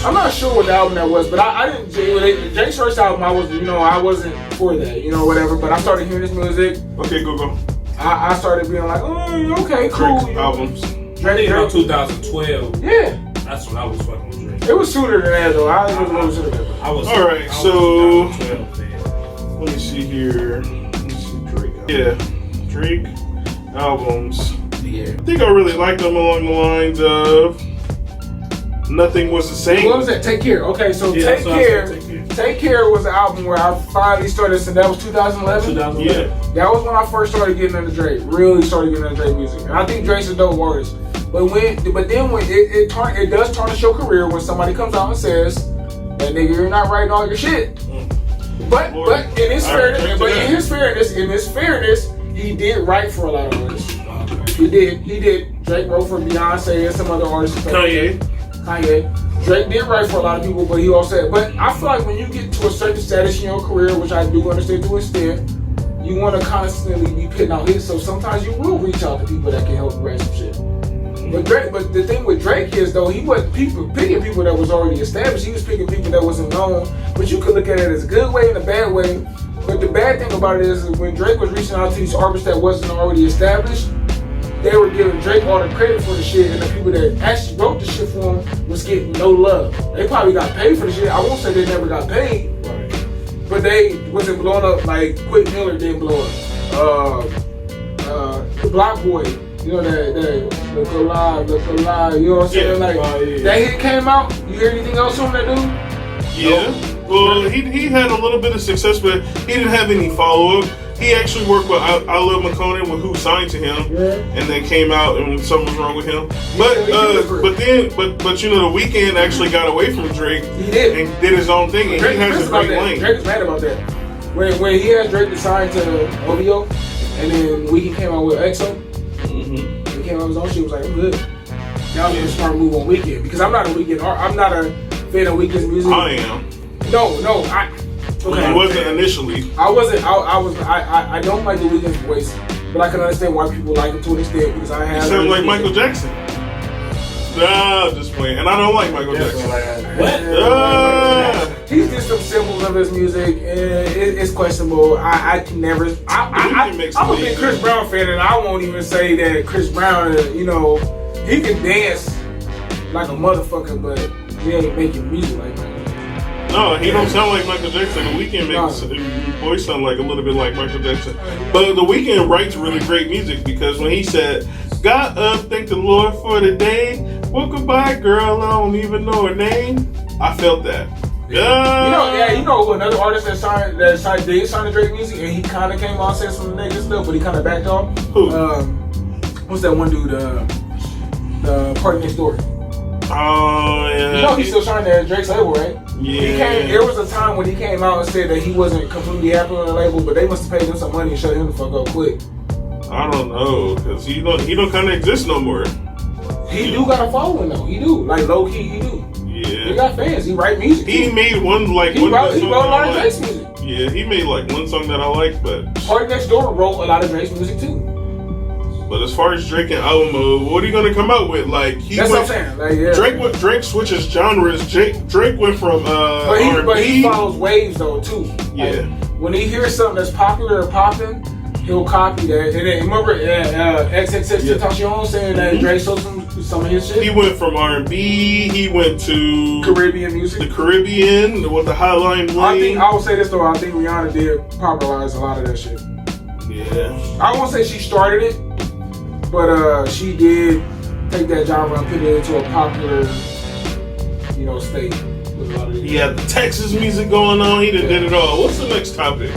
I'm not sure what the album that was, but I didn't. Drake's first album, I wasn't for that, whatever. But I started hearing his music. Okay, Google. I started being like, oh, okay, cool. Drake albums. Drake around 2012. Yeah. That's when I was fucking with Drake. It was sooner than that though. I was sooner than that. All right, so let me see here. Let me see Drake. Yeah, Drake albums. Yeah. I think I really liked them along the lines of Nothing Was the Same. What was that? Take Care. Okay, so Take Care was the album where I finally started. So that was 2011. Yeah. That was when I first started getting into Drake. Really started getting into Drake music, and I think Drake's a dope artist. But then when it does tarnish your career when somebody comes out and says that nigga you're not writing all your shit. But in his fairness, he did write for a lot of artists. He did. Drake wrote for Beyonce and some other artists. Kanye. Drake did write for a lot of people, but he also said. But I feel like when you get to a certain status in your career, which I do understand to an extent, you want to constantly be putting out hits. So sometimes you will reach out to people that can help write some shit. But the thing with Drake is though, he wasn't picking people that was already established. He was picking people that wasn't known. But you could look at it as a good way and a bad way. But the bad thing about it is when Drake was reaching out to these artists that wasn't already established, they were giving Drake all the credit for the shit, and the people that actually wrote the shit for him was getting no love. They probably got paid for the shit. I won't say they never got paid, but they wasn't blowing up like Quick Miller didn't blow up. The Block Boy, that Look Alive, you know what I'm saying? That hit came out. You hear anything else from that dude? Yeah. No? Well, he had a little bit of success, but he didn't have any follow up. He actually worked with I Love McConan, who signed to him, and then came out and something was wrong with him. But The Weeknd actually got away from Drake. He did and did his own thing, and Drake he has a great lane. Drake was mad about that. When he had Drake to sign to OVO, and then Weeknd came out with EXO. He came out with his own shit. Was like, I'm good. That was a smart move on Weeknd because I'm not a fan of Weeknd's music. I am. No, Okay. He wasn't initially. I don't like the Weeknd's voice, but I can understand why people like him to an extent because I have. He sounds like Michael Jackson. Nah, just playing. And I don't like Michael Jackson. What? He's just some symbols of his music, and it's questionable. I can never. I'm a big Chris Brown fan, and I won't even say that Chris Brown, you know, he can dance like a motherfucker, but he ain't making music like that. No, he don't sound like Michael Jackson. The Weeknd makes his voice sound like a little bit like Michael Jackson. But The Weeknd writes really great music because when he said, "Got up, thank the Lord for the day. Well, goodbye, girl. I don't even know her name." I felt that. You know another artist that did sign to Drake music, and he kind of came out saying some negative stuff, but he kind of backed off. Who? What's that one dude? The Party Next Door. Oh yeah. You know he's still signed to Drake's label, right? Yeah. There was a time when he came out and said that he wasn't completely happy on the label, but they must have paid him some money and shut him the fuck up quick. I don't know, cause he don't kind of exist no more. He do got a following though. He do, like low key. He do. Yeah. He got fans. He write music. He made one He wrote a lot of Drake's music. Yeah, he made like one song that I like, but Party Next Door wrote a lot of Drake's music too. But as far as Drake and album, what are you gonna come out with? Like that's what I'm saying. Like, yeah. Drake switches genres. Drake went from R&B. But he follows waves though too. Yeah. Like, when he hears something that's popular or popping, he'll copy that. And then remember XXXTentacion saying that Drake stole some of his shit. He went from R&B. He went to Caribbean music. The Caribbean with the Highline Bling. I will say this though. I think Rihanna did popularize a lot of that shit. Yeah. I won't say she started it, but she did take that genre and put it into a popular, you know, state. With a lot of he had the Texas music going on. He did it all. What's the next topic?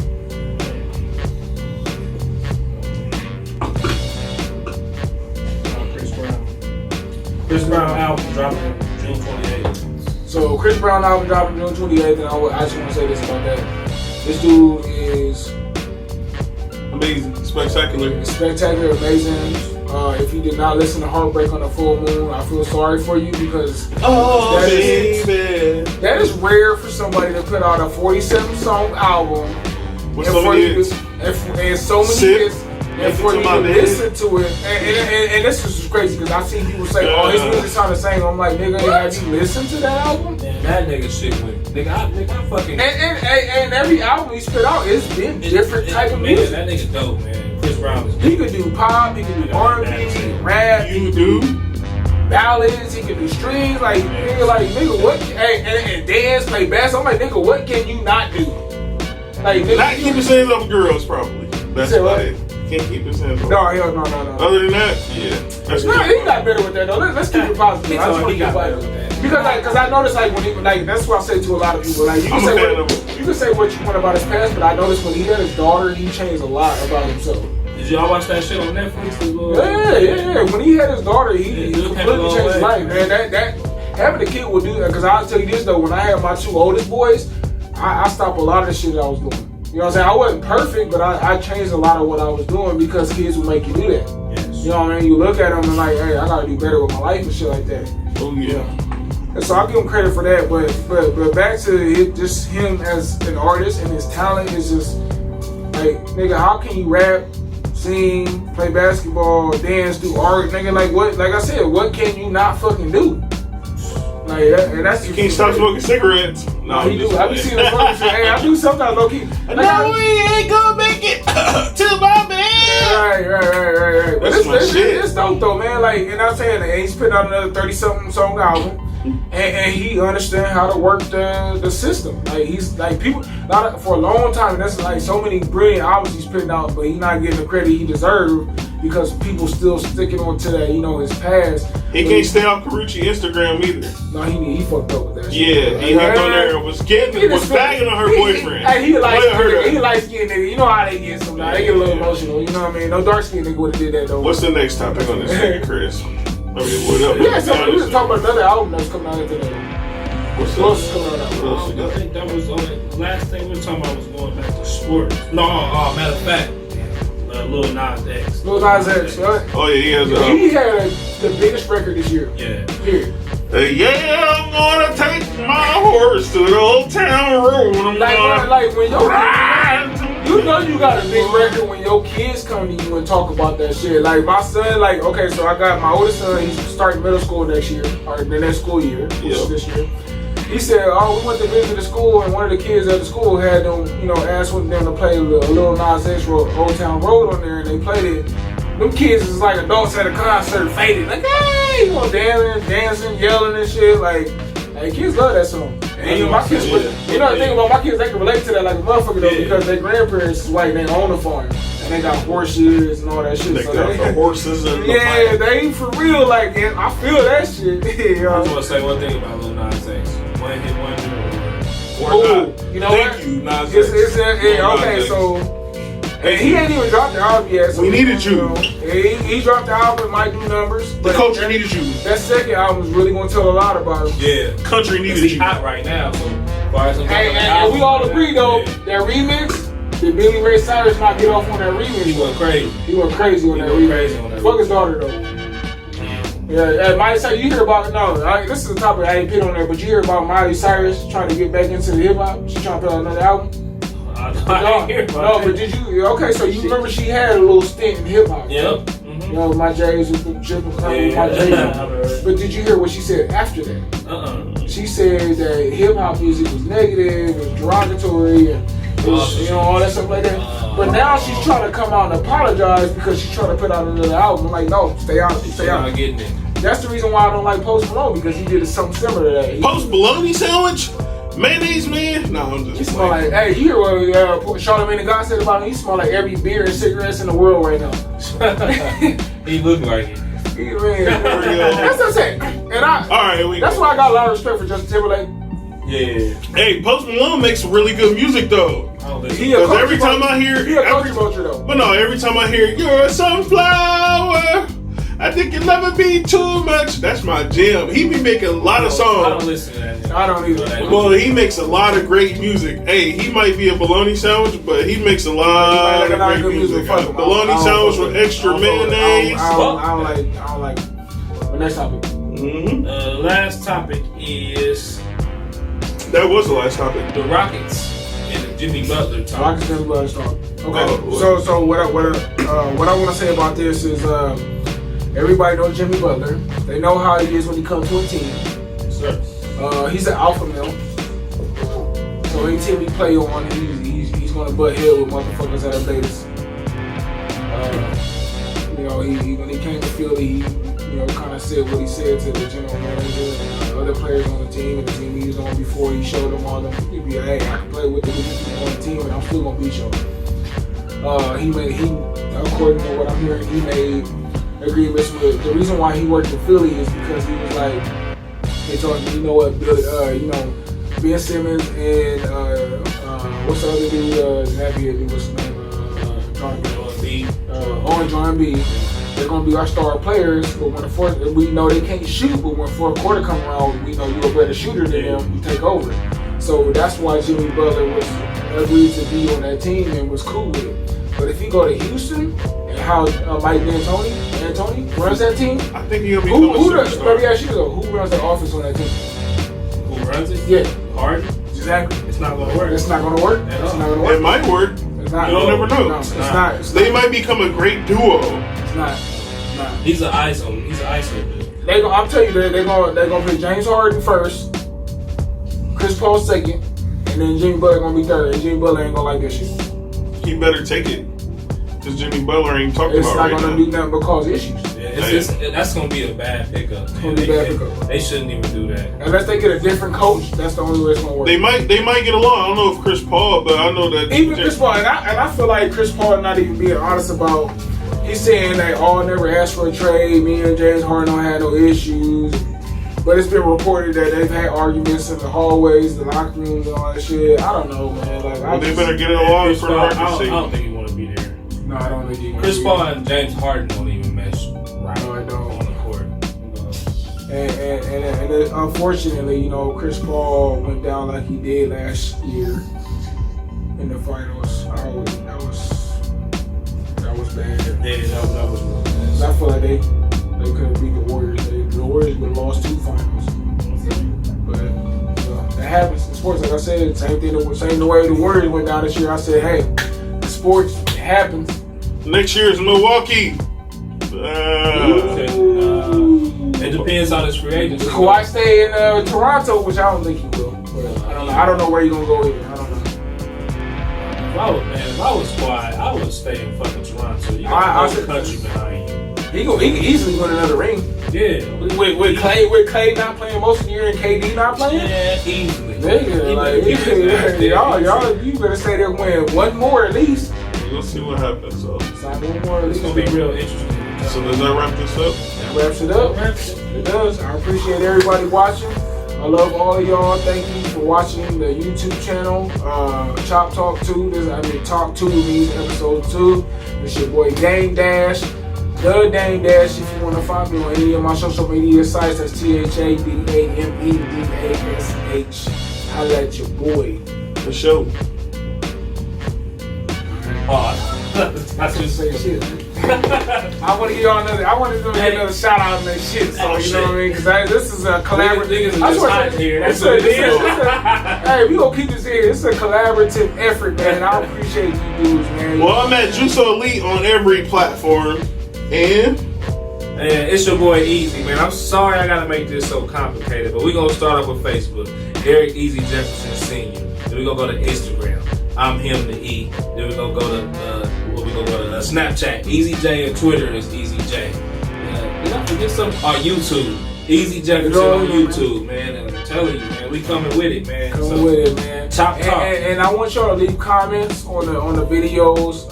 Chris Brown album dropping June 28th. So Chris Brown album dropping June 28th, and I just want to say this about that. This dude is amazing, spectacular, amazing. If you did not listen to Heartbreak on the Full Moon, I feel sorry for you because that is rare for somebody to put out a 47-song album with so many hits. And so many hits. And for you to listen to it, and this is just crazy because I see people say, "Oh, his music sound the same." I'm like, "Nigga, have you listened to that album?" Man, that nigga shit went. Nigga, I fucking. And every album he spit out, it's been different type of music. Man, that nigga dope, man. Chris Brown is. He could do pop, he could do R&B, rap, he could do ballads, he could do strings. Like nigga, what? And dance, play bass. I'm like, nigga, what can you not do? Like, nigga, not keep his hands off girls, probably. That's about it. Can't keep his hands off. No. Other than that, yeah. He got better with that though. Let's keep it positive. I just want to keep it positive. Because I noticed when he that's what I say to a lot of people. Like you can say what you want about his past, but I noticed when he had his daughter, he changed a lot about himself. Did y'all watch that shit on Netflix? Yeah. When he had his daughter, he completely changed his life, man. That having a kid will do that. Because I'll tell you this though, when I had my two oldest boys, I stopped a lot of the shit that I was doing. You know what I'm saying? I wasn't perfect, but I changed a lot of what I was doing because kids will make you do that. Yes. You know what I mean? You look at them and like, hey, I gotta do better with my life and shit like that. Oh yeah. And so I give him credit for that, but back to just him as an artist and his talent is just like, nigga, how can you rap, sing, play basketball, dance, do art, nigga? Like what? Like I said, what can you not fucking do? Like and that's you can't stop smoking cigarettes. No, he do. I be seeing the fucking shit. Hey, I do sometimes low key. No, we ain't gonna make it to my bed. Right. But That's it's dope though, man. Like, and I'm saying, and he's putting out another 30-something song album, and he understands how to work the system. Like he's like people for a long time. And that's like so many brilliant albums he's putting out, but he's not getting the credit he deserves because people still sticking on to that, you know, his past. He can't stay off Karuchi Instagram either. No, he fucked up with that shit. Yeah, he hopped on there and was bagging on her boyfriend. He light skinned nigga. You know how they get sometimes. They get a little emotional. You know what I mean? No dark skinned nigga would have did that though. What's the next topic on this thing, Chris? What up? Yeah, so we just talking about another album that's coming out today. What else is coming out? I think that was on the last thing we were talking about was going back to sports. No, matter of fact. Lil Nas X. Right? Oh yeah, he had the biggest record this year. Yeah. Period. I'm gonna take my horse to the old town road. Like when you know you got a big record when your kids come to you and talk about that shit. Like my son, like so I got my oldest son. He's starting middle school next year or the next school year, which is this year. He said, "Oh, we went to visit the school, and one of the kids at the school had them, asked them to play a Lil Nas X Old Town Road on there, and they played it. Them kids is like adults at a concert, faded, like, hey, dancing, yelling and shit. Like, hey, kids love that song. And my kids, the thing about my kids, they can relate to that like a motherfucker though, because their grandparents is white, and they own a farm, and they got horses and all that shit. They so got the horses and the they ain't for real. Like, I feel that shit. I just want to say one thing about Lil Nas X. One hit wonder or not. You know Thank what? you, Nas It's, X. okay, so he ain't even dropped the album yet. So we needed you. He dropped the album, might do numbers. The culture needed you. That second album is really gonna tell a lot about him. Yeah, country needed he's you. hot right now. So, and we all agree though, that remix. Did Billy Ray Cyrus not get off on that remix? He went crazy. He went crazy on that remix. Fuck his daughter though. Yeah, Miley Cyrus, you hear about, this is a topic I ain't put on there, but you hear about Miley Cyrus trying to get back into the hip hop? She trying to put out another album? I didn't hear about but did you, okay, so you remember she had a little stint in hip hop? Yep. Mm-hmm. My J's with the triple my J's. But did you hear what she said after that? She said that hip hop music was negative, it was derogatory, and it was, all that stuff like that. But now she's trying to come out and apologize because she's trying to put out another album. I'm like, no, stay out. Not getting it. That's the reason why I don't like Post Malone, because he did something similar to that. Post bologna sandwich? Mayonnaise man? No, I'm just. He smell like, hey, you hear what Charlamagne the God said about him? He smell like every beer and cigarettes in the world right now. He look like it. That's what I'm saying. And that's why I got a lot of respect for Justin Timberlake. Yeah. Hey, Post Malone makes really good music though. Because every time I hear, every time I hear "You're a sunflower," I think you'll never be too much. That's my jam. He be making a lot of songs. I don't listen to that. I don't either. Well, he makes a lot of great music. Hey, he might be a bologna sandwich, but he makes a lot of great music. Bologna sandwich with extra mayonnaise. I don't like. But next topic. Last topic is. That was the last topic. The Rockets and the Jimmy Butler talk. Rockets and Jimmy Butler talk. Okay. So what I want to say about this is everybody knows Jimmy Butler. They know how he is when he comes to a team. Yes, sir. He's an alpha male. So any team he play on, he's gonna butt head with motherfuckers at the latest. When he came to Philly, he kind of said what he said to the general manager and other players on the team and the team he was on before. He showed them all them. He'd be like, hey, I can play with the people on the team and I'm still gonna beat you. According to what I'm hearing, he made agreements with. The reason why he worked in Philly is because he was like, they told him, you know what, Ben Simmons and what's the other dude? What's his name? John B. They're gonna be our star players, but we know they can't shoot. But when fourth quarter come around, we know you're a better shooter than them. You take over. So that's why Jimmy Butler was agreed to be on that team and was cool with it. But if you go to Houston and how Mike D'Antoni runs that team, I think he'll be let me ask you though, who runs the offense on that team? Who runs it? Yeah, Harden. Exactly. It's not gonna work. It's not gonna work. It's not gonna work. It might work. It's not. You don't never know. No, it's not. They might become a great duo. It's not. He's an ISO. He's an ISO dude. I'm telling you, they're gonna play James Harden first, Chris Paul second, and then Jimmy Butler gonna be third. And Jimmy Butler ain't gonna like that shit. He better take it, because Jimmy Butler ain't talking about right now. It's not gonna do nothing but cause issues. Yeah, that's gonna be a bad pickup. It's gonna be a bad pickup. They shouldn't even do that. Unless they get a different coach, that's the only way it's gonna work. They might get along. I don't know if Chris Paul, but I know that even Chris Paul, and I feel like Chris Paul not even being honest about. He's saying that never asked for a trade. Me and James Harden don't have no issues. But it's been reported that they've had arguments in the hallways, the locker rooms, and all that shit. I don't know, man. They better get it along for the record I don't think he want to be there. No, I don't think he want to be there. Chris Paul and James Harden don't even mesh right no, I don't. on the court. And unfortunately, Chris Paul went down like he did last year in the finals. That was bad. Yeah, that was real bad. I feel like they couldn't beat the Warriors. The Warriors would have lost 2 finals. But that happens in sports. Like I said, same the way the Warriors went down this year. I said, hey, sports happens. Next year is Milwaukee. It depends on his free agency. Kawhi stay in Toronto, which I don't think he will. I don't know where you're gonna go either. I don't know. If I was quiet, I would stay in fucking Toronto. You got a whole country behind you. He can easily win another ring. Yeah. With Clay not playing most of the year and KD not playing. Yeah, easily. Nigga, like y'all, you better stay there and win one more at least. We'll see what happens. So One more at It's least. gonna be real interesting. so does that wrap this up? That wraps it up. It does. I appreciate everybody watching. I love all of y'all. Thank you for watching the YouTube channel. Chop Talk 2. Talk 2 means episode 2. It's your boy D.A.M.E. The D.A.M.E. If you want to find me on any of my social media sites, that's THADAMEDASH. Holla at your boy. For sure. I just say shit. I want to give y'all another. I want to give another shout out on that shit. So you know what I mean? Because this is a collaborative. Hey, we gonna keep this here. It's a collaborative effort, man. I appreciate you dudes, man. Well, I'm at Juice Elite on every platform, and it's your boy Easy, man. I'm sorry I gotta make this so complicated, but we're gonna start off with Facebook. Eric Easy Jefferson Sr. Then we're gonna go to Instagram. I'm him the E. Then we're gonna go to Snapchat. Easy J, and Twitter is Easy J. Did I forget something? YouTube. Easy Jefferson on YouTube, man. And I'm telling you, man, we coming with it, man. Coming with it, man. Chop talk. And I want y'all to leave comments on the videos.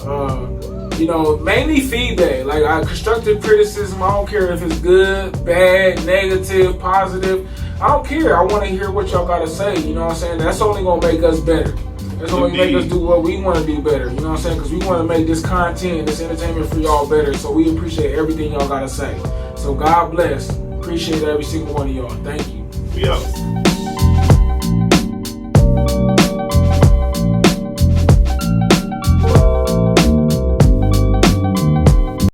Mainly feedback. Like constructive criticism. I don't care if it's good, bad, negative, positive. I don't care. I want to hear what y'all gotta say. You know what I'm saying? That's only gonna make us better. That's only make us do what we want to do better. You know what I'm saying? Because we want to make this content, this entertainment for y'all better. So we appreciate everything y'all gotta say. So God bless. Appreciate every single one of y'all. Thank you. we out.